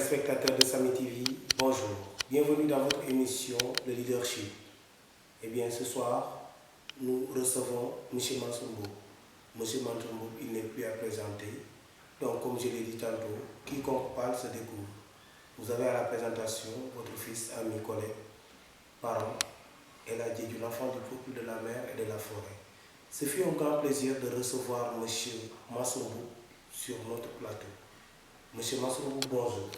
téléspectateurs de Samy TV, bonjour. Bienvenue dans votre émission Le Leadership. Eh bien, ce soir, nous recevons M. Mansour Mboup. M. Mansour Mboup, il n'est plus à présenter. Donc, comme je l'ai dit tantôt, quiconque parle se découvre. Vous avez à la présentation votre fils, ami, collègue, parent, et la Dieu, l'enfant du peuple de la mer et de la forêt. Ce fut un grand plaisir de recevoir M. Mansour Mboup sur notre plateau. Monsieur Mansour Mboup, bonjour.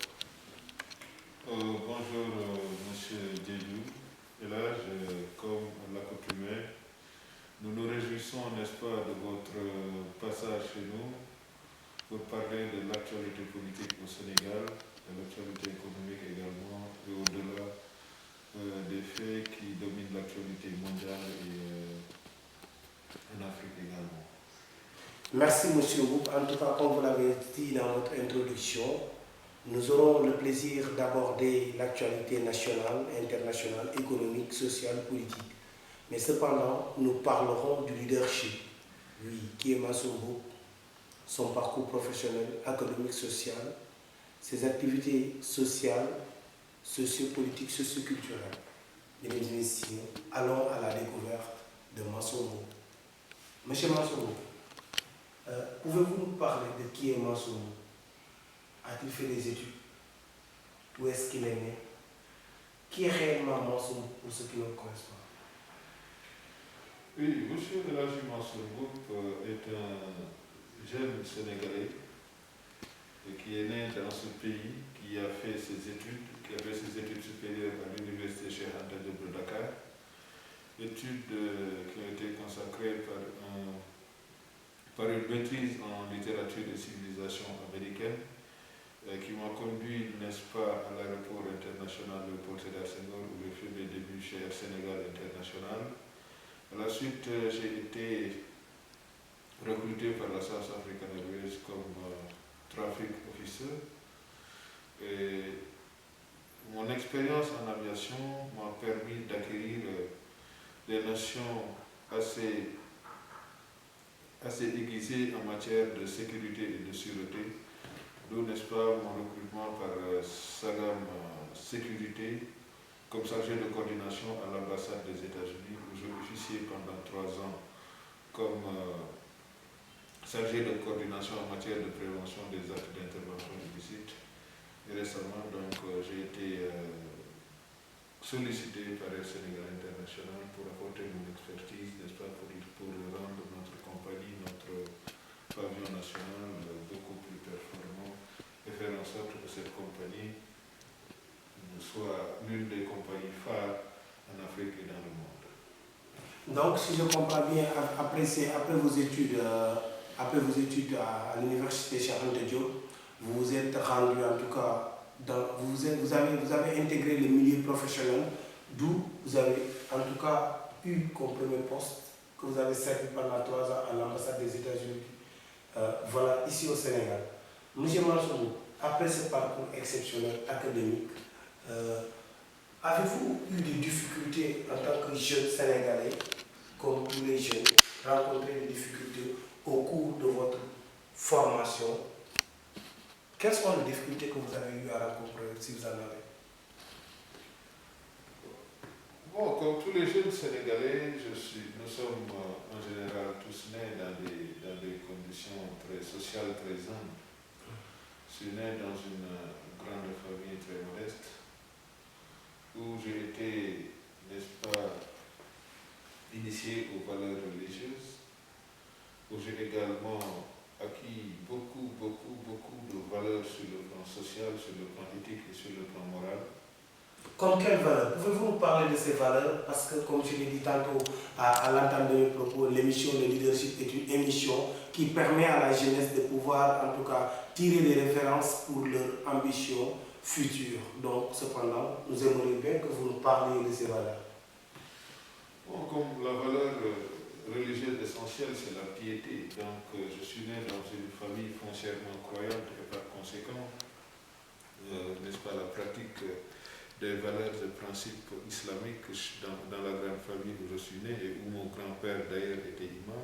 Bonjour, Monsieur Diédou. Et là, comme l'accoutumée, nous nous réjouissons, n'est-ce pas, de votre passage chez nous pour parler de l'actualité politique au Sénégal, de l'actualité économique également, et au-delà des faits qui dominent l'actualité mondiale et en Afrique également. Merci, Monsieur Mboup. En tout cas, comme vous l'avez dit dans votre introduction, nous aurons le plaisir d'aborder l'actualité nationale, internationale, économique, sociale, politique. Mais cependant, nous parlerons du leadership. Oui, qui est Mansour Mboup, son parcours professionnel, académique, social, ses activités sociales, sociopolitiques, socioculturelles. Mesdames et messieurs, allons à la découverte de Mansour Mboup. Monsieur Mansour Mboup, pouvez-vous nous parler de qui est Mansour Mboup? A-t-il fait des études? Où est-ce qu'il est né? Qui est réellement Mansour Mboup pour ceux qui ne le connaissent pas? Oui, M. El Hadji Mansour Mboup est un jeune Sénégalais qui est né dans ce pays, qui a fait ses études, qui a fait ses études supérieures à l'université Cheikh Anta Diop de Dakar, études qui ont été consacrées par une maîtrise en littérature et civilisation américaine, qui m'a conduit, n'est-ce pas, à l'aéroport international Léopold Sédar Senghor, où j'ai fait mes débuts chez Air Sénégal International. À la suite, j'ai été recruté par la South African Airways comme traffic officer. Et mon expérience en aviation m'a permis d'acquérir des notions assez aiguisées en matière de sécurité et de sûreté. D'où, n'est-ce pas, mon recrutement par Sagam Sécurité comme chargé de coordination à l'ambassade des États-Unis, où j'ai officié pendant 3 ans comme chargé de coordination en matière de prévention des actes d'intervention illicite. Et récemment, donc, j'ai été sollicité par Air Sénégal International pour apporter mon expertise, n'est-ce pas, pour rendre notre compagnie, notre pavillon national beaucoup plus performant et faire en sorte que cette compagnie soit l'une des compagnies phares en Afrique et dans le monde. Donc, si je comprends bien, après vos études à l'université Cheikh Anta Diop, vous vous êtes rendu, en tout cas, vous avez intégré le milieu professionnel, d'où vous avez en tout cas eu comme premier poste que vous avez servi pendant 3 ans à l'ambassade des États-Unis, voilà, ici au Sénégal. Monsieur Mansour Mboup, après ce parcours exceptionnel académique, avez-vous eu des difficultés en tant que jeune Sénégalais, comme tous les jeunes, rencontré des difficultés au cours de votre formation? Quelles sont les difficultés que vous avez eu à rencontrer, si vous en avez? Bon, comme tous les jeunes Sénégalais, nous sommes en général tous nés dans des conditions très sociales, très humbles. Je suis né dans une grande famille très modeste, où j'ai été, n'est-ce pas, initié aux valeurs religieuses, où j'ai également acquis beaucoup de valeurs sur le plan social, sur le plan éthique et sur le plan moral. Comme quelles valeurs? Pouvez-vous nous parler de ces valeurs? Parce que, comme je l'ai dit tantôt à l'entame de mes propos, l'émission de leadership est une émission qui permet à la jeunesse de pouvoir, en tout cas, tirer des références pour leur ambition future. Donc, cependant, nous aimerions bien que vous nous parliez de ces valeurs. Bon, comme la valeur religieuse essentielle, c'est la piété. Donc, je suis né dans une famille foncièrement croyante et par conséquent, n'est-ce pas, la pratique des valeurs et principes islamiques dans la grande famille où je suis né et où mon grand-père d'ailleurs était imam,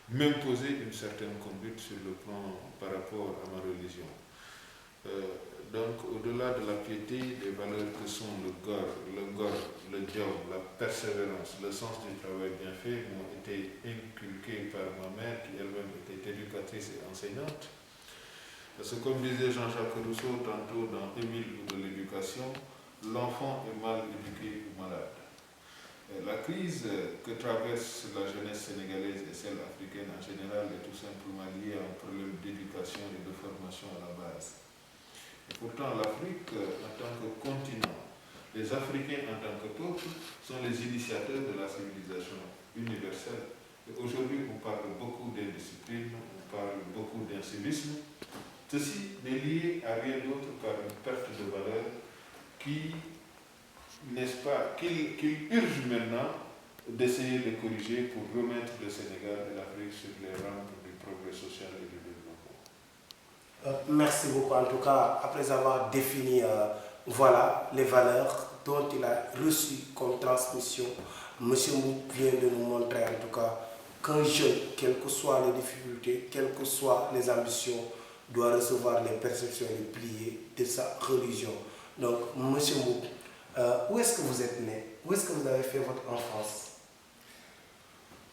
m'imposait une certaine conduite sur le plan par rapport à ma religion. donc au-delà de la piété, des valeurs que sont le ngor, le job, la persévérance, le sens du travail bien fait m'ont été inculqués par ma mère qui elle-même était éducatrice et enseignante. Parce que comme disait Jean-Jacques Rousseau tantôt dans Émile ou de l'éducation, l'enfant est mal éduqué ou malade. La crise que traverse la jeunesse sénégalaise et celle africaine en général est tout simplement liée à un problème d'éducation et de formation à la base. Et pourtant, l'Afrique, en tant que continent, les Africains en tant que peuple, sont les initiateurs de la civilisation universelle. Et aujourd'hui, on parle beaucoup d'indiscipline, on parle beaucoup d'incivisme. Ceci n'est lié à rien d'autre qu'à une perte de valeur qui, n'est-ce pas, qu'il urge maintenant d'essayer de corriger pour remettre le Sénégal et l'Afrique sur les rampes du progrès social et du développement. Merci beaucoup. En tout cas, après avoir défini voilà, les valeurs dont il a reçu comme transmission, M. Mboup vient de nous montrer en tout cas qu'un jeune, quelles que soient les difficultés, quelles que soient les ambitions, doit recevoir les perceptions et les pliés de sa religion. Donc, M. Mboup, où est-ce que vous êtes né? Où est-ce que vous avez fait votre enfance?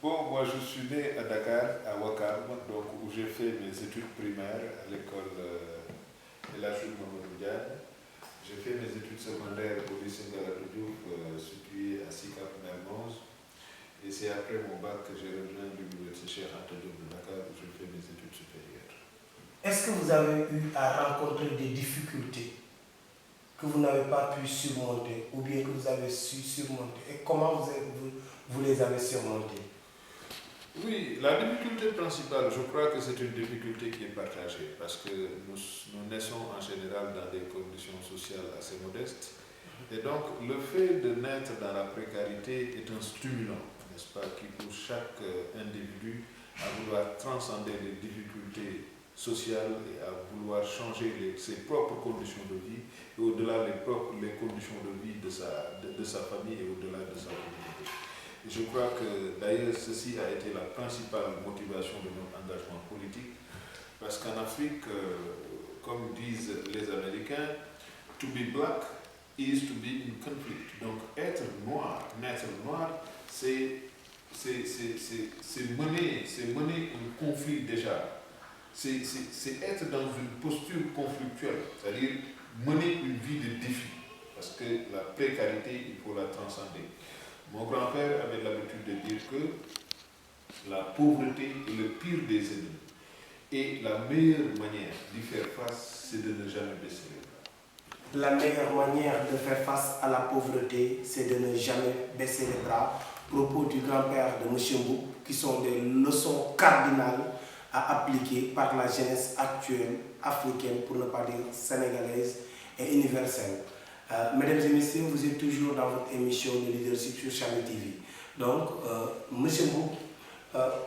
Bon, moi je suis né à Dakar, à Ouakam, donc où j'ai fait mes études primaires à l'école El Hadji Mamadou Diagne. J'ai fait mes études secondaires au lycée Ngalandou Diouf, situé à Sicap Mermoz. Et c'est après mon bac que j'ai rejoint l'université Cheikh Anta Diop de Dakar où j'ai fait mes études supérieures. Est-ce que vous avez eu à rencontrer des difficultés que vous n'avez pas pu surmonter ou bien que vous avez su surmonter? Et comment vous les avez surmontées? Oui, la difficulté principale, je crois que c'est une difficulté qui est partagée parce que nous naissons en général dans des conditions sociales assez modestes. Et donc, le fait de naître dans la précarité est un stimulant, n'est-ce pas, qui pousse chaque individu à vouloir transcender les difficultés sociales et à vouloir changer ses propres conditions de vie et au-delà les conditions de vie de sa famille et au-delà de sa communauté. Et je crois que d'ailleurs ceci a été la principale motivation de notre engagement politique parce qu'en Afrique, comme disent les Américains, to be black is to be in conflict. Donc être noir, naître noir, c'est mener un conflit déjà. C'est être dans une posture conflictuelle, c'est-à-dire mener une vie de défi. Parce que la précarité, il faut la transcender. Mon grand-père avait l'habitude de dire que la pauvreté est le pire des ennemis. Et la meilleure manière d'y faire face, c'est de ne jamais baisser les bras. La meilleure manière de faire face à la pauvreté, c'est de ne jamais baisser les bras. Propos du grand-père de M. Mboup, qui sont des leçons cardinales à appliquer par la jeunesse actuelle africaine, pour ne pas dire sénégalaise et universelle. Mesdames et messieurs, vous êtes toujours dans votre émission de leadership sur Channel TV. Donc, M. Mboup,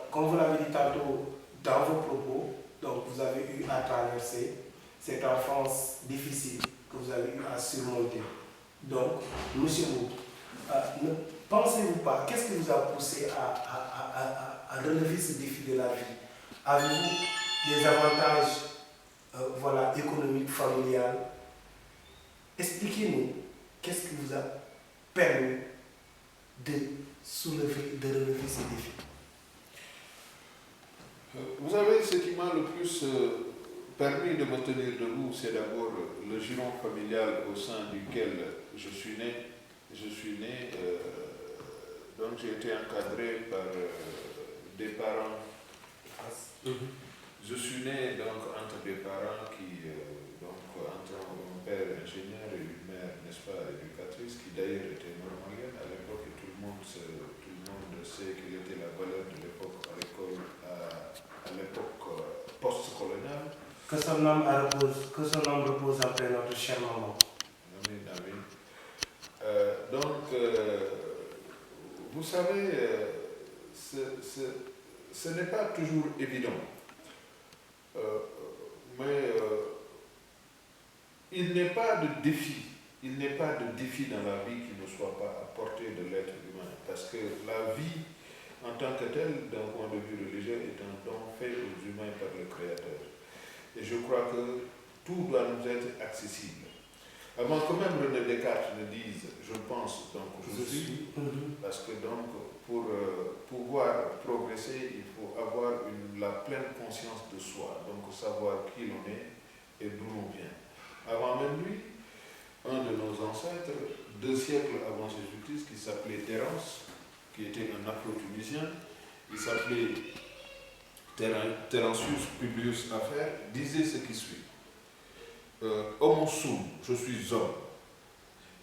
comme vous l'avez dit tantôt dans vos propos, donc vous avez eu à traverser cette enfance difficile que vous avez eu à surmonter. Donc, M. Mboup, ne pensez-vous pas, qu'est-ce qui vous a poussé à relever ce défi de la vie? Avez-vous des avantages voilà, économiques, familiales? Expliquez-nous, qu'est-ce qui vous a permis de relever ces défis? Vous savez, ce qui m'a le plus permis de me tenir debout, c'est d'abord le giron familial au sein duquel je suis né. Donc j'ai été encadré par des parents. Je suis né donc entre des parents qui, entre un père ingénieur et une mère, n'est-ce pas, éducatrice, qui d'ailleurs était normalienne à l'époque et tout le monde sait quelle était la valeur de l'époque à l'école, à l'époque post-coloniale. Que son nom repose après notre chère maman. Amen, amen. Vous savez, ce n'est pas toujours évident. Mais il n'est pas de défi. Il n'est pas de défi dans la vie qui ne soit pas à portée de l'être humain. Parce que la vie, en tant que telle, d'un point de vue religieux, est un don fait aux humains par le Créateur. Et je crois que tout doit nous être accessible. Avant que même René Descartes ne dise je pense, donc je suis, parce que donc pour pouvoir progresser, il faut avoir la pleine conscience de soi, donc savoir qui l'on est et d'où l'on vient. Avant même lui, un de nos ancêtres, 2 siècles avant Jésus-Christ, qui s'appelait Terence, qui était un Afro-Tunisien, il s'appelait Terentius Publius Afer, disait ce qui suit. Homo sum, je suis homme.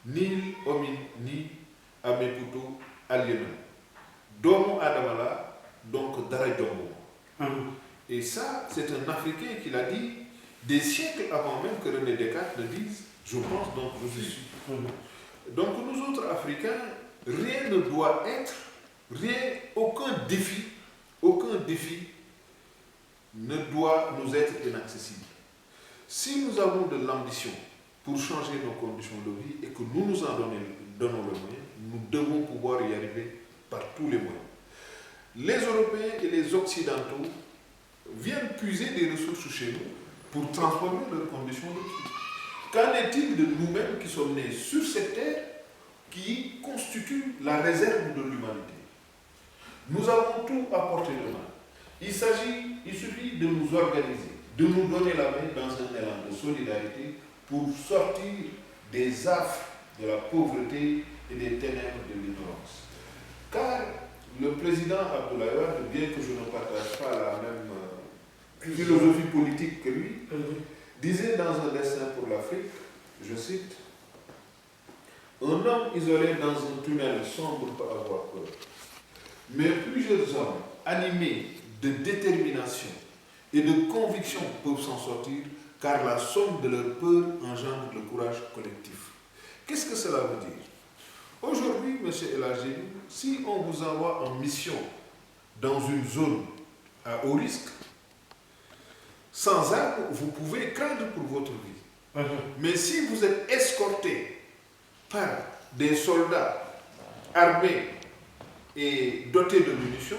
Nil homini ameputo alienum. Domo adamala, donc dara domo. Et ça, c'est un Africain qui l'a dit des siècles avant même que René Descartes ne dise je pense donc je suis. Donc nous autres Africains, rien ne doit être, aucun défi ne doit nous être inaccessible. Si nous avons de l'ambition pour changer nos conditions de vie et que nous nous en donnons le moyen, nous devons pouvoir y arriver par tous les moyens. Les Européens et les Occidentaux viennent puiser des ressources chez nous pour transformer leurs conditions de vie. Qu'en est-il de nous-mêmes qui sommes nés sur cette terre qui constitue la réserve de l'humanité? Nous avons tout à portée de main. Il suffit de nous organiser, de nous donner la main dans un élan de solidarité pour sortir des affres de la pauvreté et des ténèbres de l'ignorance. Car le président Abdoulaye Wade, bien que je ne partage pas la même philosophie politique que lui, disait dans un destin pour l'Afrique, je cite, « Un homme isolé dans un tunnel sombre peut avoir peur, mais plusieurs hommes animés de détermination et de conviction peuvent s'en sortir, car la somme de leur peur engendre le courage collectif. » Qu'est-ce que cela veut dire? Aujourd'hui, M. El Hadji, si on vous envoie en mission dans une zone à haut risque, sans armes, vous pouvez craindre pour votre vie. Mais si vous êtes escorté par des soldats armés et dotés de munitions,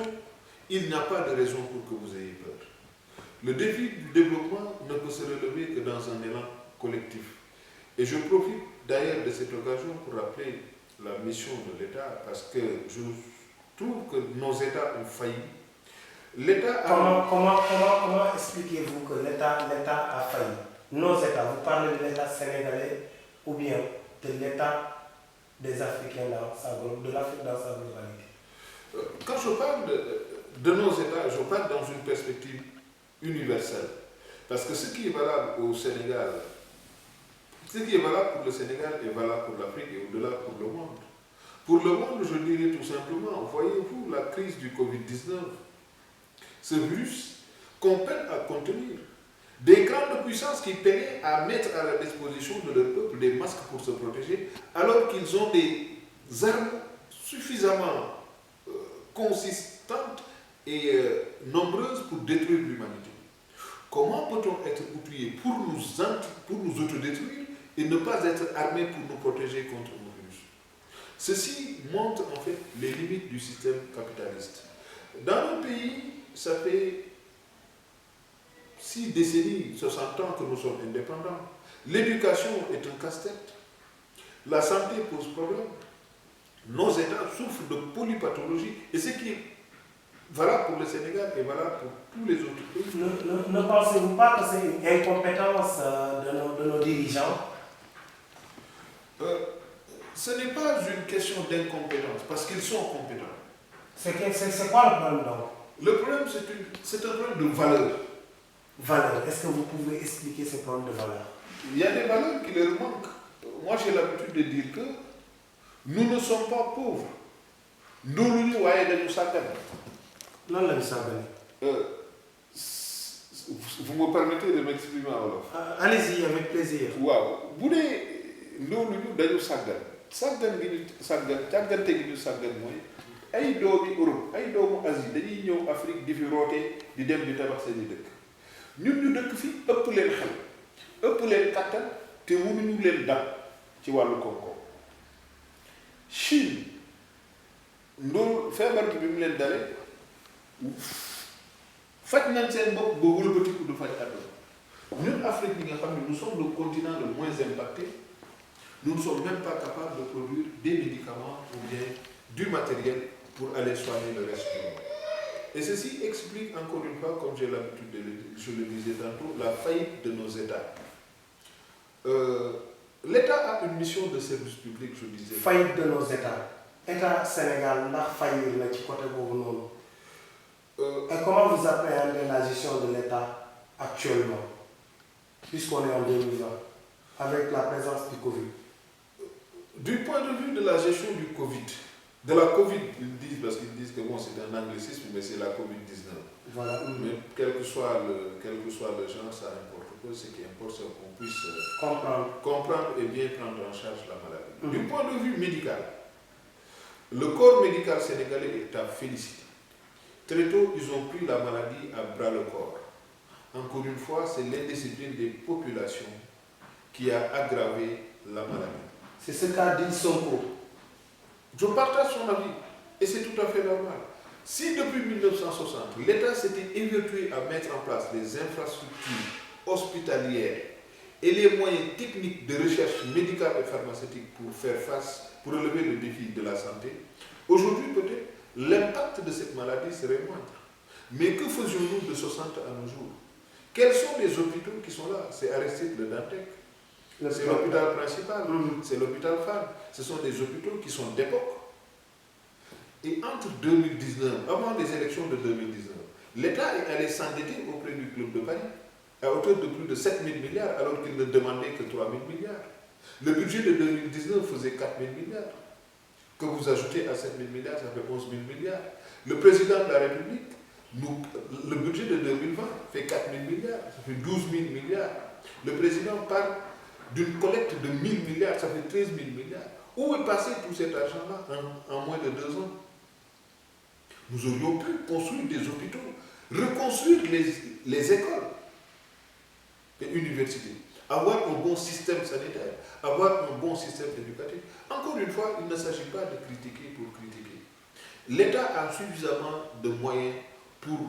il n'y a pas de raison pour que vous ayez peur. Le défi du développement ne peut se relever que dans un élan collectif. Et je profite d'ailleurs de cette occasion pour rappeler la mission de l'État, parce que je trouve que nos États ont failli. L'État a... Comment expliquez-vous que l'État a failli? Nos États, vous parlez de l'État sénégalais ou bien de l'État des Africains de l'Afrique dans sa globalité? Quand je parle de nos États, je parle dans une perspective universelle. Parce que ce qui est valable au Sénégal, ce qui est valable pour le Sénégal est valable pour l'Afrique et au-delà pour le monde. Pour le monde, je dirais tout simplement, voyez-vous la crise du Covid-19, ce virus qu'on peine à contenir. Des grandes puissances qui peinaient à mettre à la disposition de leur peuple des masques pour se protéger, alors qu'ils ont des armes suffisamment consistantes et nombreuses pour détruire l'humanité. Comment peut-on être outillé pour nous autodétruire et ne pas être armé pour nous protéger contre un virus? Ceci montre en fait les limites du système capitaliste. Dans nos pays, ça fait 6 décennies, 60 ans que nous sommes indépendants. L'éducation est un casse-tête. La santé pose problème. Nos États souffrent de polypathologie. Et ce qui est valable pour le Sénégal est valable pour tous les autres pays. Ne pensez-vous pas que c'est une incompétence de nos dirigeants? Ce n'est pas une question d'incompétence, parce qu'ils sont compétents. C'est quoi le problème donc? Le problème, c'est un problème de valeur. Valeur. Est-ce que vous pouvez expliquer ce problème de valeur? Il y a des valeurs qui leur manquent. Moi, j'ai l'habitude de dire que nous ne sommes pas pauvres. Nous nous voyons de nous savoir. Non, la savane. Vous me permettez de m'exprimer en wolof? Allez-y, avec plaisir. Waaw bu dee loolu ñu dañu sàggan gi ñu sàggan càggante gi ñu sàggan mooy ay doomi Europe ay doomu Asie dañuy ñëw Afrique di fi rootee di dem di tabax seeni dëkk ñun ñu dëkk fi ëpp leen xel ëpp leen kattan te mënuñu leen dab ci wàllu koom-koom. Chine loolu feebar bi mu leen dalee faj nañ seen bopp ba wëlbatiku du faj àdduna Nous, Afrique, nous sommes le continent le moins impacté. Nous ne sommes même pas capables de produire des médicaments ou bien du matériel pour aller soigner le reste du monde. Et ceci explique encore une fois, comme j'ai l'habitude de le dire, je le disais tantôt, la faillite de nos États. L'État a une mission de service public, je disais. Faillite de nos États. État Sénégal n'a failli le côté gouvernement. Et comment vous appréhendez la gestion de l'État actuellement, puisqu'on est en 2020, avec la présence du Covid? Du point de vue de la gestion du Covid, de la Covid, ils disent, parce qu'ils disent que bon, c'est un anglicisme, mais c'est la Covid-19. Voilà. Mais quel que soit le genre, ça importe peu. Ce qui importe, c'est qu'on puisse comprendre et bien prendre en charge la maladie. Du point de vue médical, le corps médical sénégalais est à féliciter. Très tôt, ils ont pris la maladie à bras le corps. Encore une fois, c'est l'indiscipline des populations qui a aggravé la maladie. C'est ce qu'a dit Sonko. Je partage son avis et c'est tout à fait normal. Si depuis 1960, l'État s'était évertué à mettre en place les infrastructures hospitalières et les moyens techniques de recherche médicale et pharmaceutique pour faire face, pour relever le défi de la santé, aujourd'hui peut-être l'impact de cette maladie serait moindre. Mais que faisions-nous de 60 à nos jours? Quels sont les hôpitaux qui sont là? C'est Aristide Le Dantec. C'est l'hôpital principal, c'est l'hôpital Fann. Ce sont des hôpitaux qui sont d'époque. Et entre 2019, avant les élections de 2019, l'État est allé s'endetter auprès du Club de Paris à hauteur de plus de 7 000 milliards alors qu'il ne demandait que 3 000 milliards. Le budget de 2019 faisait 4 000 milliards. Que vous ajoutez à 7 000 milliards, ça fait 11 000 milliards. Le président de la République, le budget de 2020 fait 4 000 milliards, ça fait 12 000 milliards. Le président parle d'une collecte de 1 000 milliards, ça fait 13 000 milliards. Où est passé tout cet argent-là en moins de 2 ans? Nous aurions pu construire des hôpitaux, reconstruire les écoles et universités, avoir un bon système sanitaire, avoir un bon système éducatif. Encore une fois, il ne s'agit pas de critiquer pour critiquer. L'État a suffisamment de moyens pour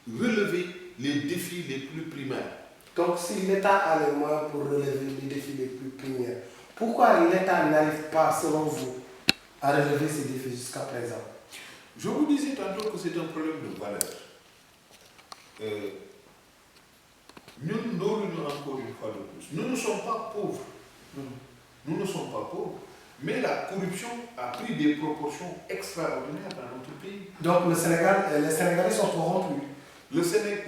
relever les défis les plus primaires. Donc si l'État a les moyens pour relever les défis les plus primaires, pourquoi l'État n'arrive pas, selon vous, à relever ces défis jusqu'à présent? Je vous disais tantôt que c'est un problème de valeur. Nous encore une fois de plus. Nous ne sommes pas pauvres. Nous ne sommes pas pauvres. Mais la corruption a pris des proportions extraordinaires dans notre pays. Donc les Sénégalais sont corrompus. Vous savez,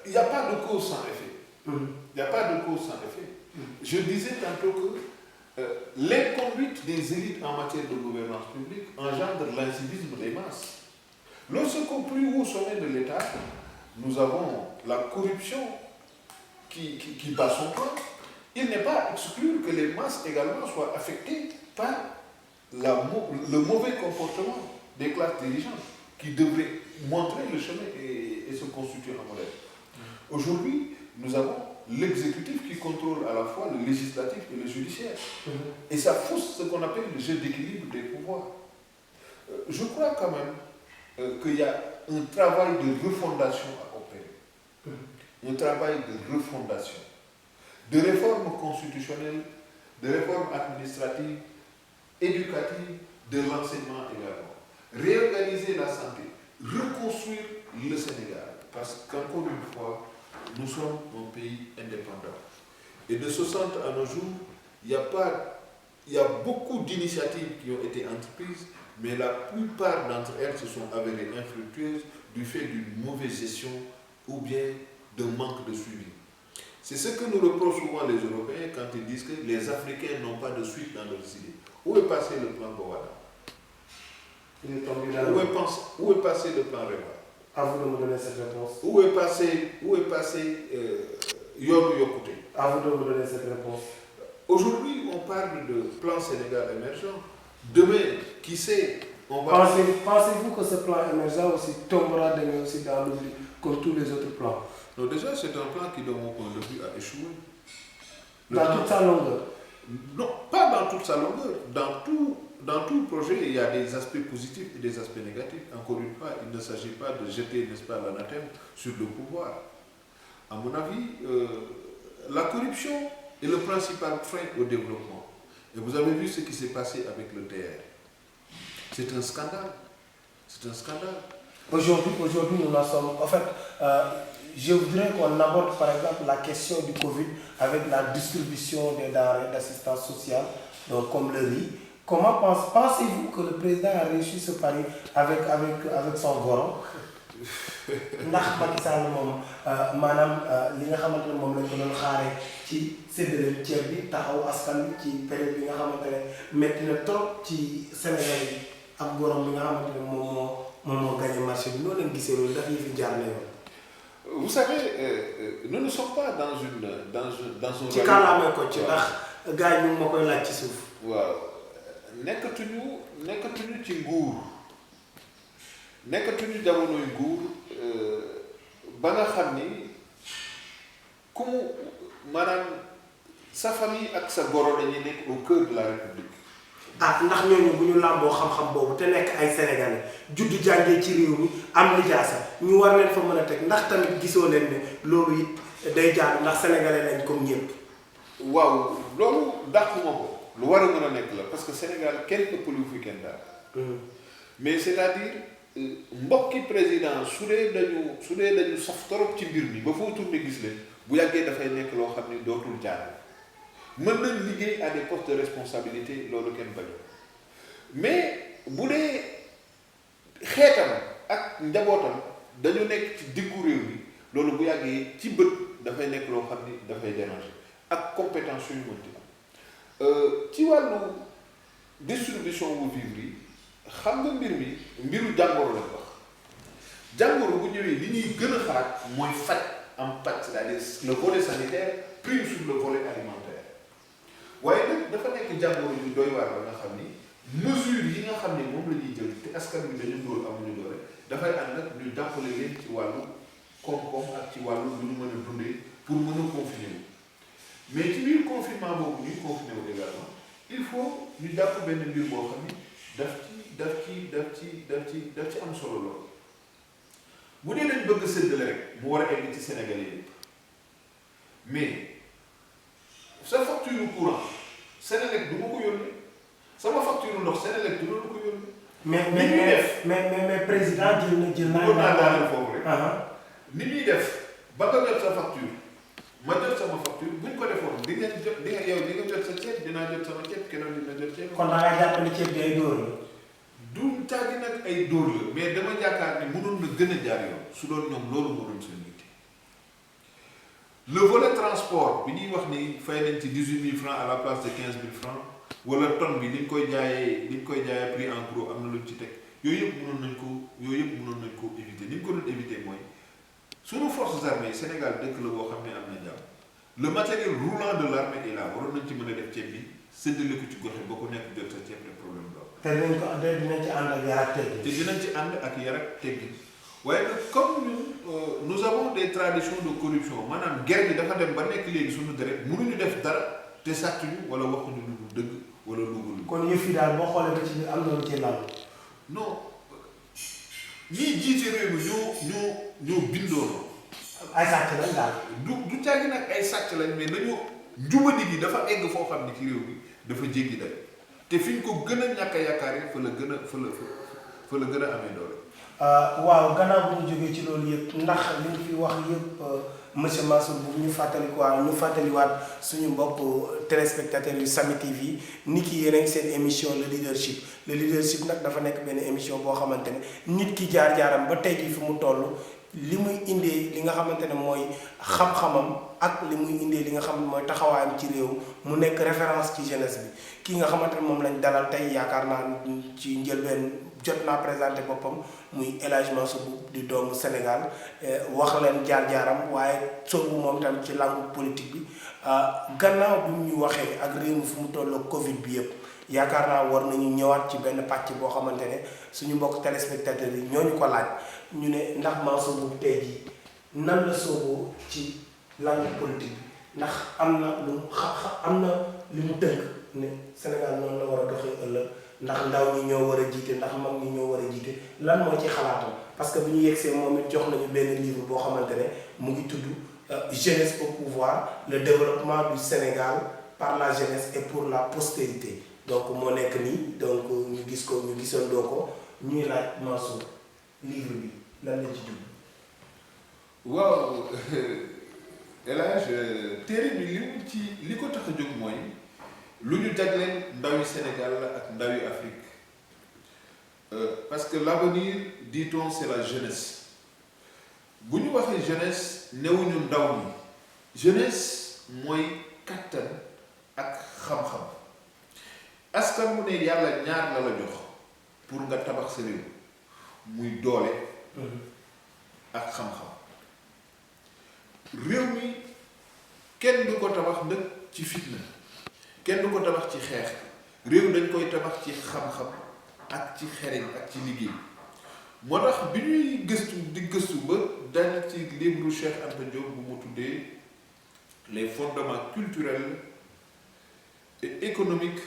il n'y a pas de cause sans effet. Il n'y a pas de cause sans effet. Je disais tantôt que l'inconduite des élites en matière de gouvernance publique engendre l'incivisme des masses. Lorsqu'au plus haut sommet de l'État, nous avons la corruption qui bat son point, il n'est pas à exclure que les masses également soient affectées par le mauvais comportement des classes dirigeantes qui devraient montrer le chemin et se constituer un modèle. Aujourd'hui, nous avons l'exécutif qui contrôle à la fois le législatif et le judiciaire. Et ça fausse ce qu'on appelle le jeu d'équilibre des pouvoirs. Je crois quand même qu'il y a un travail de refondation à opérer. Un travail de refondation, de réforme constitutionnelle, de réforme administrative, éducative, de l'enseignement également. Réorganiser la santé, reconstruire le Sénégal. Parce qu'encore une fois, nous sommes un pays indépendant. Et de 60 à nos jours, il y a beaucoup d'initiatives qui ont été entreprises, mais la plupart d'entre elles se sont avérées infructueuses du fait d'une mauvaise gestion ou bien d'un manque de suivi. C'est ce que nous reprochent souvent les Européens quand ils disent que les Africains n'ont pas de suite dans leurs idées. Où est passé le plan Bowada? Où est passé le plan Reva? À vous de me donner cette réponse. Où est passé Yonou Yokouté? À vous de me donner cette réponse. Aujourd'hui, on parle de plan Sénégal émergent. Demain, qui sait, on va... Pensez-vous que ce plan émergent aussi tombera demain aussi dans l'oubli comme tous les autres plans? Non, déjà, c'est un plan qui, de mon point de vue, a échoué. Dans toute sa longueur? Non, pas dans toute sa longueur. Dans tout dans tout projet, il y a des aspects positifs et des aspects négatifs. Encore une fois, il ne s'agit pas de jeter, n'est-ce pas, l'anathème sur le pouvoir. À mon avis, la corruption est le principal frein au développement. Et vous avez vu ce qui s'est passé avec le DR. C'est un scandale. C'est un scandale. Aujourd'hui, nous en sommes. En fait, je voudrais qu'on aborde par exemple la question du Covid avec la distribution des denrées d'assistance sociale, donc comme le riz. Comment pensez-vous que le président a réussi ce pari avec son goron? ndax Macky Sall moom maanaam li nga xamante ne moom lañ ko doon xaaree ci séddale ceeb bi taxaw askan bi ci période bi nga xamante ne métti na trop ci Sénégal yi ak gorom bi nga xamante ne moom moo gagné marché bi noonu lañ gisee loolu ndax yi fi jaar na yoon. Vous savez, nous ne sommes pas dans un. ci kàllaamay ko ci ndax gars yi ñu ma koy laaj ci suuf. waaw nekkatuñu ci nguur. nekkatuñu jamonoy nguur ba nga xam ni ku mu maanaam sa famille ak sa goro dañuy nekk au cœur de la République. ndax ñooñu bu ñu làmboo xam-xam boobu te nekk ay sénégalais juddu jàngee ci réew mi am lijaasa ñu war leen fa mën a teg ndax tamit gisoo leen ne loolu it day jaar ndax sénégalais lañ comme ñëpp. waaw loolu dàquma ko lu war a mën a nekk la parce que Sénégal kenn ëppaliwu fi kenn daal. mais c'est-à-dire. mbokki président su dee dañu saf torop ci mbir mi ba foo tourné gis leen bu yàggee dafay nekk loo xam ni dootul jaar mën nañ liggéey à des postes de responsabilité loolu kenn bañu mais bu dee xeetam ak njabootam dañu nekk ci diggu réew mi loolu bu yàggee ci bët dafay nekk loo xam ni dafay déranger ak compétence yu mënti am ci wàllu distribution wu vivre yi xam nga mbiru jàngoro lañ wax jàngoro bu ñëwee li ñuy gën a xalaat mooy faj am pàcc c'est-à-dire le volet sanitaire prime sur le volet alimentaire waaye nag dafa nekk jàngoro yu doy waar ba nga xam ni mesure yi nga xam ne moom la ñuy jël te askan bi dañu ndóol amuñu doole dafay ànd nag ñu jàppale leen ci wàllu koom-koom ak ci wàllu lu ñu mën a dundee pour mën a confiner wu mais ci biir confinement boobu ñuy confiner wu également il faut ñu jàpp benn mbir boo xam ni daf ci am solo lool bu dee dañ bëgg séddale rek mu war a egg ci Sénégalais yi mais sa facture courant Sénélec du ma ko yónnee sama facture ndox Sénélec du ma ko yónnee. mais président jël naa daaneel foofu rek. ni ñuy def ba nga jot sa facture ma jot sama facture buñ ko defoon di nga jot sa ceeb dinaa jot sama ceeb keneen dina jot ceeb. kon da ngaa jàpp ni ceeb bi ay dóor la. du caagi nag ay dóor la mais dama yaakaar ni mënoon na gën a jaar yoon su doon ñoom loolu moo doon seen yitte le volet transport bi ñuy wax ni fay nañ ci 18 000 francs à la place de 15 000 francs wala tonne bi liñ koy jaayee prix en gros am na luñ ci teg yooyu yëpp mënoon nañ ko éviter ni ñu ko doon éviter mooy sunu forces armées Sénégal dëkk la boo xam ne am na jàmm le matériel roulant de l'armée est là waroon nañ ci mën a def ceeb bi séddale ko ci goxe ba ku nekk jot sa ceeb de problème la. te dinañ ci ànd ak yar ak teggin. te dinañ ci ànd ak yar ak teggin waaye nag comme ñun nous avons des traditions de corruption maanaam guerre bi dafa dem ba nekk léegi suñu deret mënuñu def dara te sàccuñu wala waxuñu lu dul dëgg wala lugaluñu. kon yëf yi daal boo xoolee ba ci biir am na lu ci laal. non ñii jiite réew mi ñoo bindoo. ay sàcc lañ daal. du caagi nag ay sàcc lañ mais nañu njubadi gi dafa egg foo xam ne ci réew mi dafa jéggi day te fi ñu ko gën a ñàkk a yaakaar fa la gën a amee doole. waaw gannaaw bu ñu jógee ci loolu yëpp ndax li ñu fi wax yëpp monsieur Mansour bu ñu fàttaliwaat suñu mbokk téléspectateurs yu Samy TV nit ki yéen a ngi seen émission le leadership nag dafa nekk benn émission boo xamante ne nit ki jaar-jaaram ba tey jii fi mu toll li muy indee li nga xamante ne mooy xam-xamam ak li muy indee li nga xam ne mooy taxawaayam ci réew mu nekk référence ci jeunesse bi ki nga xamante ne moom lañ dalal tey yaakaar naa ci njëlbeen jot naa présenté boppam muy El Hadj Mansour Mboup di doomu Sénégal wax leen jaar-jaaram waaye soobu moom tam ci langue politique bi gannaaw bi ñu waxee ak réew mi fu mu tolloo Covid bi yëpp yaakaar naa war nañu ñëwaat ci benn pàcc boo xamante ne suñu mbokk téléspectateurs yi ñoo ñu ko laaj ñu ne ndax Mansour Mboup tey jii nan la sooboo ci langue politique bi ndax am na lu mu tënk ne Sénégal noonu la war a doxee ëllëg ndax ndaw ñi ñoo war a jiite ndax mag ñi ñoo war a jiite lan moo ci xalaatam parce que bu ñu yegsee moom it jox nañu benn livre boo xamante ne mu ngi tudd Jeunesse au pouvoir le développement du Sénégal par la jeunesse et pour la postérité donc moo nekk nii donc ñu gis ko ñu gisandoo ko ñuy laaj Mansour livre bi lan la ci jub. waaw El Hadj téere bi li ko tax a jóg mooy lu ñu jagleel ndawi Sénégal la ak ndawi Afrique parce que l'avenir dit-on c'est la jeunesse bu ñu waxee jeunesse newuñu ndaw ñi jeunesse mooy kattan ak xam-xam askan mu ne yàlla ñaar la jox pour nga tabax sa réew muy doole ak xam-xam réew mi kenn du ko tabax nag ci fitna kenn du ko tabax ci xeex réew dañ koy tabax ci xam-xam ak ci xereñ ak ci liggéey moo tax bi ñuy gëstu ba dañ ci livre Cheikh Anta Diop bu mu tuddee les fondements culturels et économiques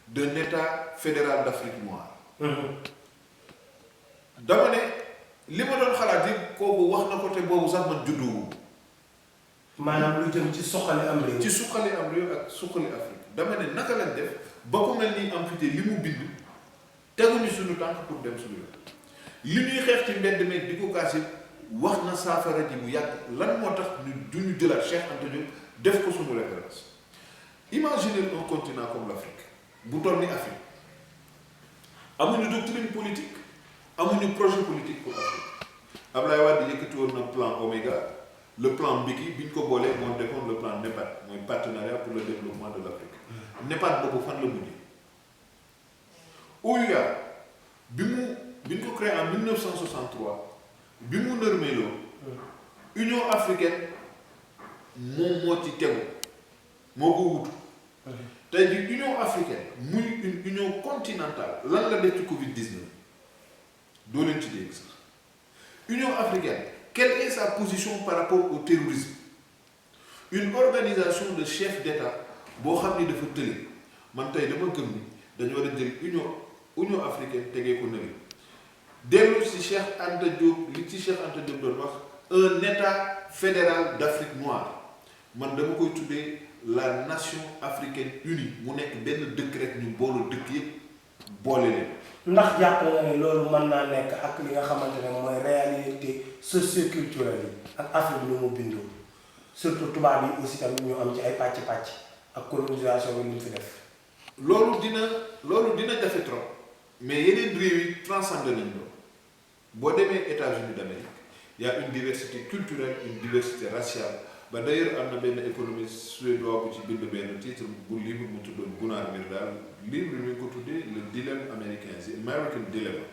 d'un État fédéral d'Afrique noire. dama ne li ma doon xalaat yëpp kooku wax na ko te boobu sax man judduwu maanaam lu jëm ci suqali am réew. ci suqali am réew ak suqali Afrique dama ne naka lañ def ba ku mel ni amputé li mu bind teguñu suñu tànk pour dem suñu yoon li ñuy xeex ci mbedd meeg di ko kaas wax na saafara ji bu yàgg lan moo tax du ñu jëlaat Cheikh Anta Diop def ko suñu référence. Imaginez un continent comme l'Afrique bu toll ni Afrique amuñu doctrine politique amuñu projet politique pour Afrique Ablaye Wade yëkkati woon na plan Oméga le plan Mbiki bi ñu ko boolee moo defoon le plan NEPAD mooy partenariat pour le développement de l'Afrique NEPAD boobu fan la mujjee OUA bi ñu ko créé en 1963 bi mu nërmeeloo Union africaine moom moo ci tegu moo ko wutu tey jii Union africaine muy une union continentale lan la def ci Covid-19 doo leen ci dégg sax Union africaine quelle est sa position par rapport au terrorisme une organisation de chefs d'État boo xam ni dafa tële man tey dama gëm ni dañu war a jël union africaine tegee ko nële dellu si Cheikh Anta Diop li ci Cheikh Anta Diop doon wax un État fédéral d'Afrique noire man dama koy tuddee la nation africaine unie mu nekk benn dëkk rek ñu boolu dëkk yëpp boole leen. ndax jàpp nga ne loolu mën naa nekk ak li nga xamante ne mooy réalité socio-culturelle yi ak Afrique lu mu bindoo surtout tubaab yi aussi tamit ñu am ci ay pàcc-pàcc ak colonisation bi lu mu fi def. loolu dina jafe trop mais yeneen réew yi transcendé nañ loolu boo demee États-Unis d'Amérique y a une diversité culturelle une diversité raciale. ba d'ailleurs am na benn économiste suédois bu ci bind benn titre bu livre mu tuddoon Gunnar Myrdal livre mi ngi ko tuddee le dilemme américain the American Dilemma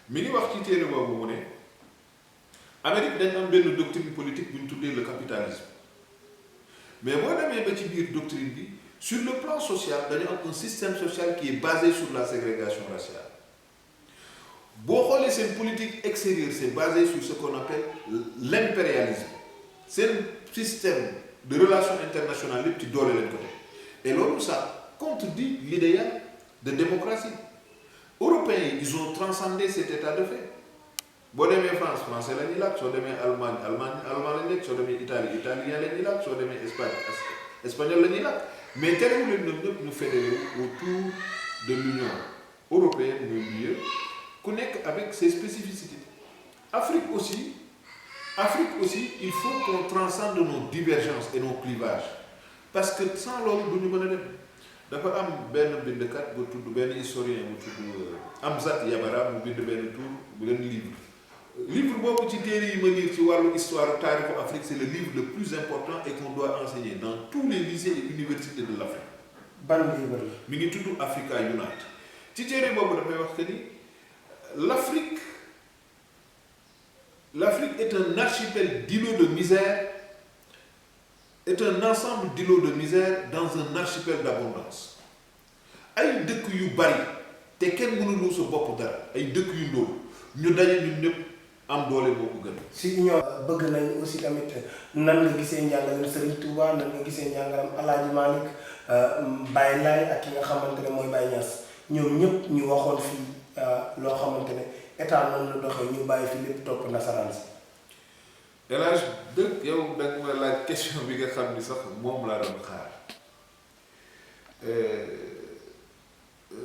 mi ngi wax ci téere boobu mu ne Amérique dañ am benn doctrine politique bu ñu tuddee le capitalisme mais boo demee ba ci biir doctrine bi sur le plan social dañu am un système social qui est basé sur la ségrégation raciale boo xoolee seen politique extérieure c'est basé sur ce qu'on appelle l'impérialisme seen système de relations internationales lépp ci doole lañ ko teg et loolu ça contredit l'idéal de démocratie européens yi ils ont transcendé cet état de fait boo demee France français la ñuy làkk soo demee Allemagne allemand la ñuy làkk soo demee Italie italien la ñuy làkk soo demee Espagne espagnol la ñuy làkk mais terewul leen ñoom ñëpp ñu fédéré autour de l'Union européenne muy mieux ku nekk avec ses spécificités Afrique aussi il faut qu'on transcende nos divergences et nos clivages parce que sans loolu du ñu mën a dem dafa am benn bindkat bu tudd benn historien bu tudd Amzat Yabara mu bind benn livre boobu ci téere yi ma lire ci wàllu histoire taarixu Afrique c'est le livre le plus important et qu'on doit enseigner dans tous les lycées et universités de l'Afrique. ban livre la. mi ngi tudd Africa Unite ci téere boobu dafay wax que ni l'Afrique est un archipel d'îlots de misère, est un ensemble d'îlots de misère dans un archipel d'abondance. ay dëkk yu bari te kenn mënuloo sa bopp dara ay dëkk yu ndóol ñu daje ñun ñëpp am doole boo ko gën. si ñoo bëgg nañ aussi tamit nan nga gisee njàngalam Serigne Touba nan nga gisee njàngalam El Hadj Malick Baye Laye ak ki nga xamante ne mooy Baye Niass ñoom ñëpp ñu waxoon fii loo xamante ne état noonu la doxee ñu bàyyi fi lépp topp nasaraan si. El Hadj dëgg yow da nga ma laaj question bi nga xam ni sax moom laa doon xaar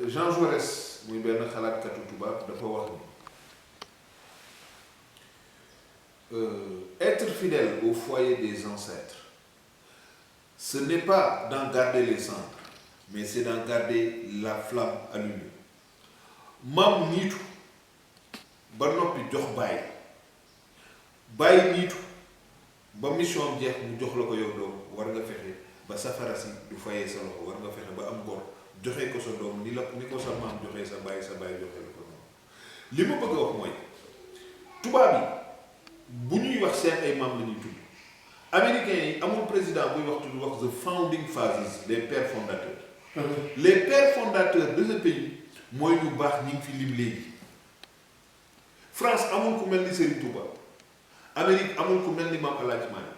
Jean Jaurès muy benn xalaatkatu tubaab dafa wax ni être fidèle au foyer des ancêtres ce n'est pas d'en garder les cendres mais c'est d'en garder la flamme allumée maam niitu ba noppi jox bàyyi niitu ba mission am jeex mu jox la ko yow doom war nga fexe ba safara si du fayee sa loxo war nga fexe ba am bor joxe ko sa doom ni ko sa maam joxe sa bàyyi joxe la ko noonu li ma bëgg a wax mooy tubaab yi bu ñuy wax seen ay maam la ñuy tudd américains yi amul président buy wax the founding fathers les pères fondateurs les pères fondateurs de ce pays mooy ñu baax ñi ngi fi lim léegi France amul ku mel ni Serigne Touba Amérique amul ku mel ni Maam El Hadji Malick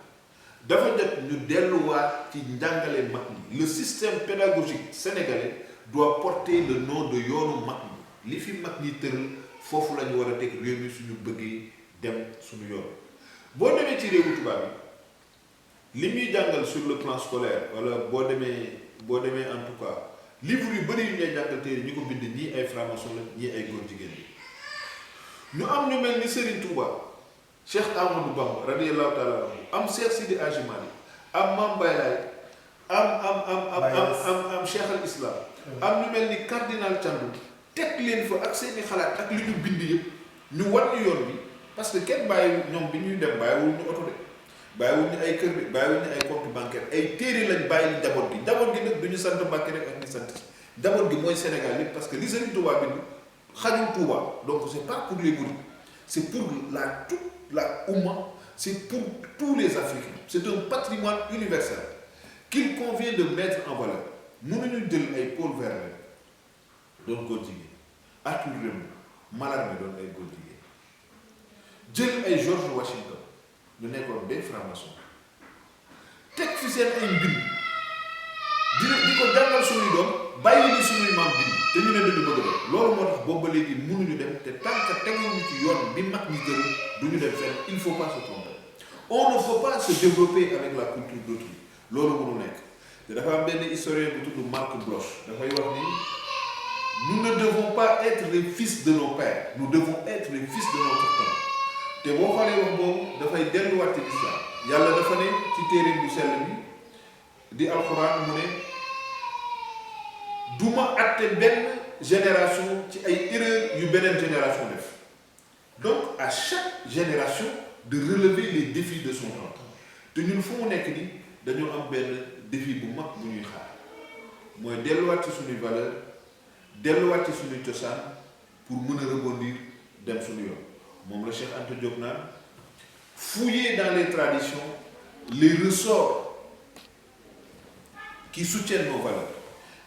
dafa jot ñu delluwaat ci njàngale mag ñi le système pédagogique sénégalais doit porter le nom de yoonu mag ñi li fi mag ñi tëral foofu la ñu war a teg réew mi suñu bëggee dem suñu yoon boo demee ci réewu tubaab yi li muy jàngal sur le plan scolaire wala boo demee en tout cas livre yu bëri yu ñuy jàngal téere ñi ko bind ñii ay franc-maçon la ñii ay góor jigéen bi ñu am ñu mel ni Serigne Touba Cheikh Amadou Bamba radiyallahu taala am Cheikh Sidi Hadji Malick am Mame Baye Laye am Cheikh al Islam am ñu mel ni cardinal Thiandoum teg leen fa ak seeni xalaat ak li ñu bind yëpp ñu war ñu yoon bi parce que kenn bàyyi ñoom bi ñuy dem bàyyiwul ñu oto de bàyyiwul ñu ay kër de bàyyiwul ñu ay compte bancaire ay téere lañ bàyyi njaboot gi nag du ñu sant Mbàkke rek ak ñu sant njaboot gi mooy Sénégal yëpp parce que li Serigne Touba bind xajul Touba donc c'est pas pour les mourides c'est pour toute la Oumma c'est pour tous les Africains c'est un patrimoine universel qu'il convient de mettre en valeur mënuñu jël ay Paul Verlaine doon góor jigéen Arthur Rimbaud Mallarmé doon ay góor jigéen jël ay George Washington ñu nekkoon des francs-maçons teg fi seen ay mbind di ko jàngal suñuy doom bàyyi ni suñuy maam bind te ñu ne dañu bëgg a dem loolu moo tax boobu ba léegi mënuñu dem te tant que teguñu ci yoon bi mag ñi jël duñu dem fenn il faut pas se tromper on ne faut pas se développer avec la culture d'autrui loolu mënu nekk te dafa am benn historien bu tudd Marc Bloch dafay wax ni nous ne devons pas être les fils de nos pères nous devons être les fils de notre temps te boo xoolee wax boobu dafay delluwaat ci l'islam yàlla dafa ne ci téere bu sell bi di alxuraan mu ne duma àtte benn génération ci ay erreurs yu beneen génération def donc à chaque génération de relever les défis de son temps te ñun fu mu nekk ni dañoo am benn défi bu mag bu ñuy xaar mooy delluwaat ci suñuy valeur delluwaat ci suñuy cosaan pour mën a rebondir dem suñu yoon moom la Cheikh Anta Diop naan fouiller dans les traditions les ressorts qui soutiennent nos valeurs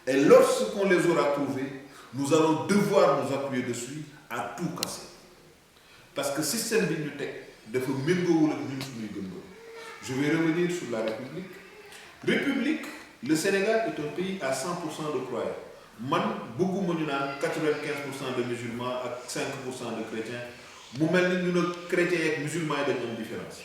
et lorsqu'on les aura trouvés nous allons devoir nous appuyer dessus à tout casser parce que système bi ñu teg dafa méngoowul ak ñun suñuy gëm-gëm je vais revenir sur la République le Sénégal est un pays à 100% de croyants man bëgguma ñu naan 95% de musulmans ak 5% de chrétiens mu mel ni ñu ne chrétiens yeeg musulmans yi dañu am différence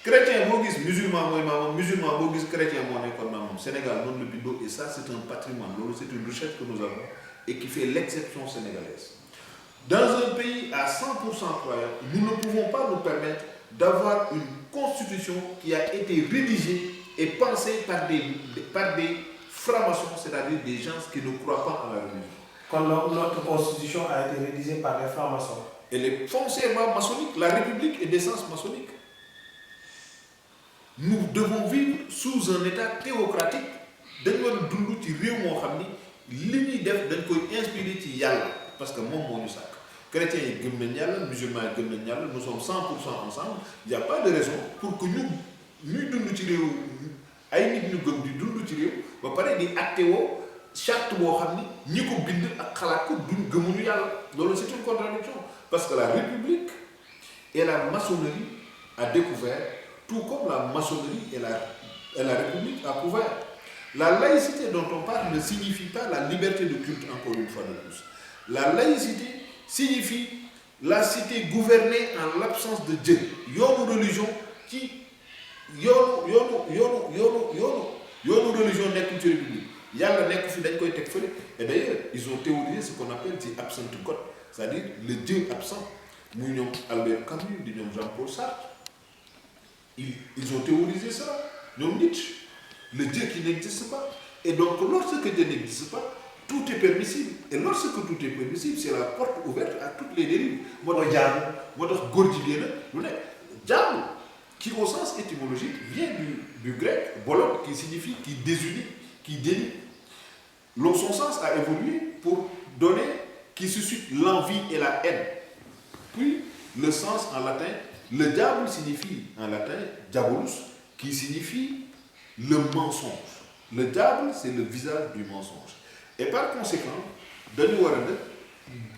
chrétien boo gis musulman mooy maamam musulman boo gis chrétien moo nekkoon maamam Sénégal noonu la bindoo et ça c'est un patrimoine loolu c'est une richesse que nous avons et qui fait l'exception sénégalaise dans un pays à 100% croyant nous ne pouvons pas nous permettre d'avoir une constitution qui a été rédigée et pensée par des francs-maçons, c'est-à-dire des gens qui ne croient pas en la religion. Quand notre constitution a été rédigée par des francs-maçons. Elle est foncièrement maçonnique. La République est d'essence maçonnique. Nous devons vivre sous un état théocratique. dañu war a dund ci réew moo xam ni li ñuy def dañ koy inspiré ci yàlla parce que moom moo ñu sàkk chrétiens yi gëm nañ yàlla musulmans yi gëm nañ yàlla nous sommes 100% ensemble il y a pas de raison pour que ñuy dund ci réew ay nit ñu gëm di dund ci réew ba pare di actéwoo charte boo xam ni ñi ko bind ak xalaat ko duñ gëmuñu yàlla loolu c'est une contradiction parce que la République et la maçonnerie a découvert tout comme la maçonnerie et la République a couvert La laïcité dont on parle ne signifie pas la liberté de culte, encore une fois de plus. La laïcité signifie la cité gouvernée en l'absence de Dieu. Yoonu religion qui yoonu religion nekkul ci république yàlla nekk fi dañ koy teg fële. Et d'ailleurs ils ont théorisé ce qu'on appelle the absent God, c'est-à-dire le Dieu absent. muy ñoom Albert Camus di ñoom Jean-Paul Sartre ils ont théorisé ça, ñoom Nietzsche, le Dieu qui n'existe pas. Et donc lorsque Dieu n'existe pas, tout est permissible. Et lorsque tout est permissible, c'est la porte ouverte à toutes les dérives. moo tax góor jigéen lu nekk jaamu qui au sens étymologique vient du grec bolon, qui signifie qui désunit, qui dénie. Donc son sens a évolué pour donner, qui suscite l'envie et la haine. Puis le sens en latin, le diable signifie en latin diabolus, qui signifie le mensonge. Le diable, c'est le visage du mensonge. Et par conséquent dañu war a def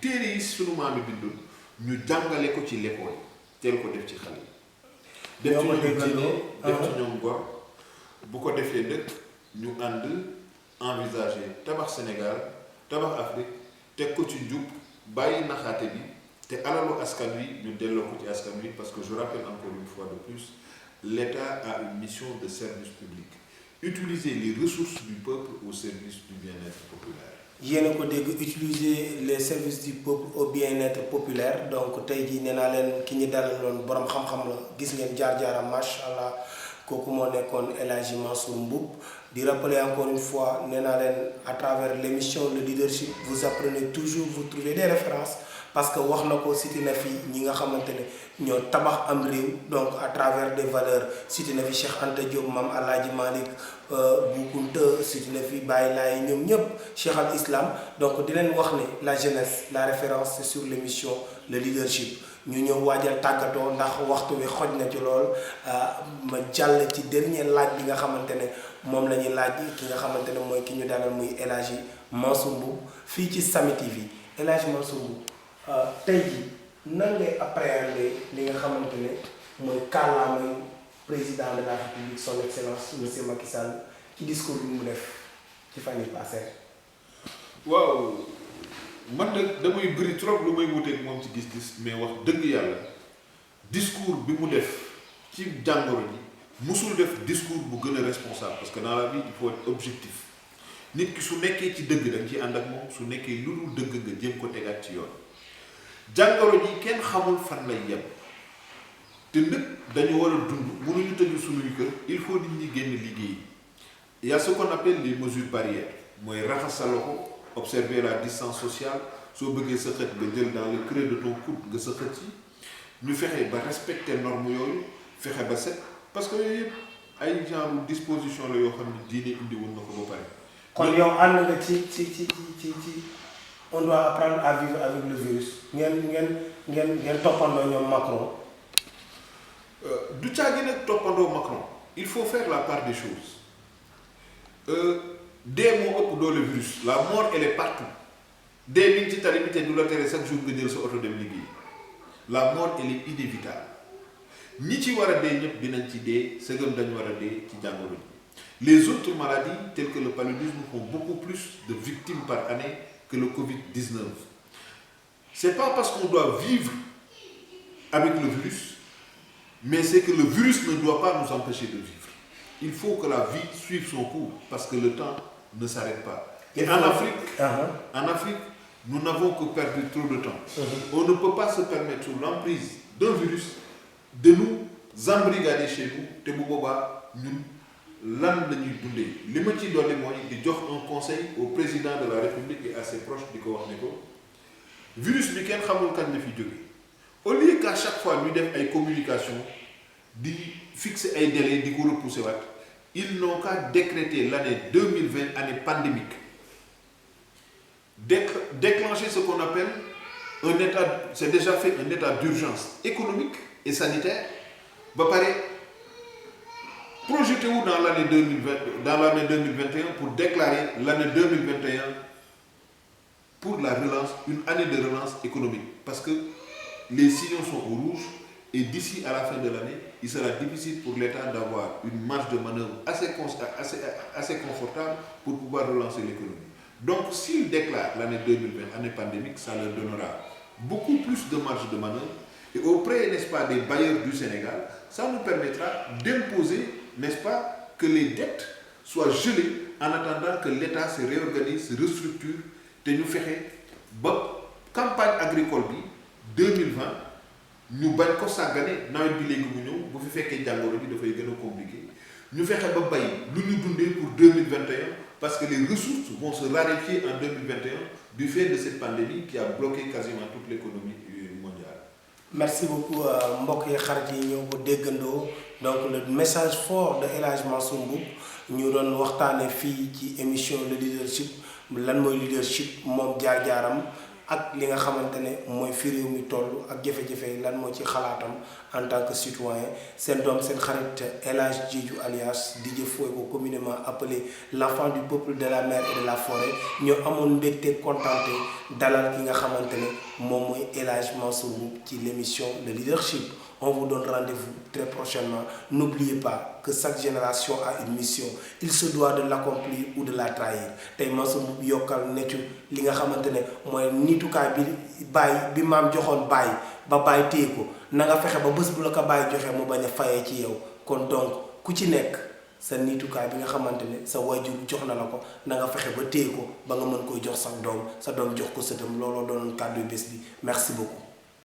téere yi sunu maam yi bindoon ñu jàngale ko ci l'école teel ko def ci xale yi. def ci ñoom diine def ci ñoom gor bu ko defee dëkk ñu ànd envisager tabax Sénégal tabax Afrique teg ko ci njub bàyyi naxaate bi te alalu askan wi ñu delloo ko ci askan wi, parce que je rappelle encore une fois de plus, l'État a une mission de service public. Utiliser les ressources du peuple au service du bien-être populaire. yéen a ko dégg, utiliser les services du peuple au bien-être populaire. Donc tey jii nee naa leen ki ñu dalaloon borom xam-xam la, gis ngeen jaar-jaaram macha allah kooku moo nekkoon El Hadji Mansour Mboup. Di rappeler encore une fois, nee naa leen à travers l'émission Le Leadership, vous apprenez toujours, vous trouvez des références. Parce que wax na ko cité na fi ñi nga xamante ne ñoo tabax am réew, donc à travers des valeurs cité na fi Cheikh Anta Diop, Mame Alhaji Malick, Bou Kounta, cité na fi Baye Laye, ñoom ñëpp Cheikh al Islam. Donc di leen wax ne la jeunesse, la référence c'est sur l'émission Le Leadership. ñu ñëw waajal tàggatoo ndax waxtu wi xoj na ci lool, ma jàll ci dernier laaj bi nga xamante ne moom la ñuy laaj ki nga xamante ne mooy ki ñu dalal muy El Hadji Mansour Mboup fii ci Samy TV. El Hadji Mansour Mboup, tey jii nan ngay appréhender li nga xamante ne mooy kàllaamay président de la République son excellence monsieur Macky Sall ci discours bi mu def ci fan yii passé. waaw man nag damay bëri trop lu may wuteeg moom ci gis-gis, mais wax dëgg yàlla discours bi mu def ci jàngoro ji musul def discours bu gën a responsable, parce que dans la vie il faut être objectif. nit ki su nekkee ci dëgg dañ ciy ànd ak moom, su nekkee lu dul dëgg nga jéem ko tegaat ci yoon. jàngoro ji kenn xamul fan lay yem te nag dañu war a dund, mënuñu tëju suñuy kër, il faut nit ñi génn liggéey. Il y a ce qu'on appelle les mesures barrières, mooy raxas sa loxo, observer la distance sociale, soo bëggee sa xët nga jël dans le creux de ton coude nga sa xët ci, ñu fexe ba respecter normes yooyu, fexe ba set, parce que yooyu yëpp ay genre disposition la yoo xam ne diine indi woon na ko ba pare. kon yow ànd nga ci on doit apprendre à vivre avec le virus. ngeen toppandoo ñoom Macron. du caagi nag toppandoo Macron, il faut faire la part des choses. dee moo ëpp doole virus, la mort elle est partout. dee mi ngi ci tali bi te du la tere chaque jour nga jël sa oto dem liggéey. la mort elle est inévitable. ñi ci war a dee ñëpp dinañ ci dee, sëgëm dañu war a dee ci jàngoro ji. Les autres maladies, telles que le paludisme, font beaucoup plus de victimes par année que le Covid-19. C'est pas parce qu'on doit vivre avec le virus, mais c'est que le virus ne doit pas nous empêcher de vivre. Il faut que la vie suive son cours, parce que le temps ne s'arrête pas. Et en Afrique, nous n'avons que perdu trop de temps. On ne peut pas se permettre, sous l'emprise d'un virus, de nous embrigader chez nous, te bu boobaa ñun lan la ñuy dundee. li ma ci dolli mooy di jox un conseil au président de la République et à ses proches di ko wax ne ko virus bi kenn xamul kañ la fi jóge. Au lieu qu'à chaque fois ñu def ay communication di fixer ay délais di ko repousser waat, ils n'ont qu'à décréter l'année 2020 année pandémique, déclencher ce qu'on appelle un état, c'est déjà fait, un état d'urgence économique et sanitaire, ba pare projetez-vous dans l'année 2021 pour déclarer l'année 2021 pour la relance, une année de relance économique, parce que les signaux sont au rouge et d'ici à la fin de l'année, il sera difficile pour l'État d'avoir une marge de manœuvre assez confortable pour pouvoir relancer l'économie. Donc s'il déclare l'année 2020 année pandémique, ça leur donnera beaucoup plus de marge de manœuvre et auprès, n'est-ce pas, des bailleurs du Sénégal, ça nous permettra d'imposer, n'est-ce pas, que les dettes soient gelées en attendant que l'État se réorganise, se restructure et nous ferait ba campagne agricole 2020 nous bañ ko sàggane nawet bi léegi mu ñëw bu fi fekkee jàngoro bi dafay gën a compliqué ñu fexe ba bay lu ñu dundee pour 2021 parce que les ressources vont se raréfier en 2021 du fait de cette pandémie qui a bloqué quasiment toute l'économie mondiale. Merci beaucoup mbokk yi xarit yi ñoo ko déggandoo donc le message fort de El Hadj Mansour Mboup ñu doon waxtaane fii ci émission le leadership lan mooy leadership moom jaar-jaaram ak li nga xamante ne mooy fi réew mi toll ak jafe-jafe lan moo ci xalaatam en tant que citoyen seen doom seen xarit El Hadj Diédhiou alias DJ Fouego communément appelé l'enfant du peuple de la mer et de la forêt ñoo amoon mbégte contenté dalal ki nga xamante ne moom mooy El Hadj Mansour Mboup ci l'émission le leadership. On vous donne rendez-vous très prochainement. N'oubliez pas que chaque génération a une mission. Il se doit de l'accomplir ou de la trahir. Tay Mansour Mboup yokal netu li nga xamantene moy nitukaay bi bay bi maam joxone bay ba bay téye ko na nga fexé ba bëss bu la ko bay joxé mu baña fayé ci yow kon donc ku ci nekk sa nitukaay bi nga xamantene sa wajur jox na la ko na nga fexé ba téye ko ba nga mën koy jox sa doom jox ko sëtam looloo doonoon kàddu bés bi merci beaucoup.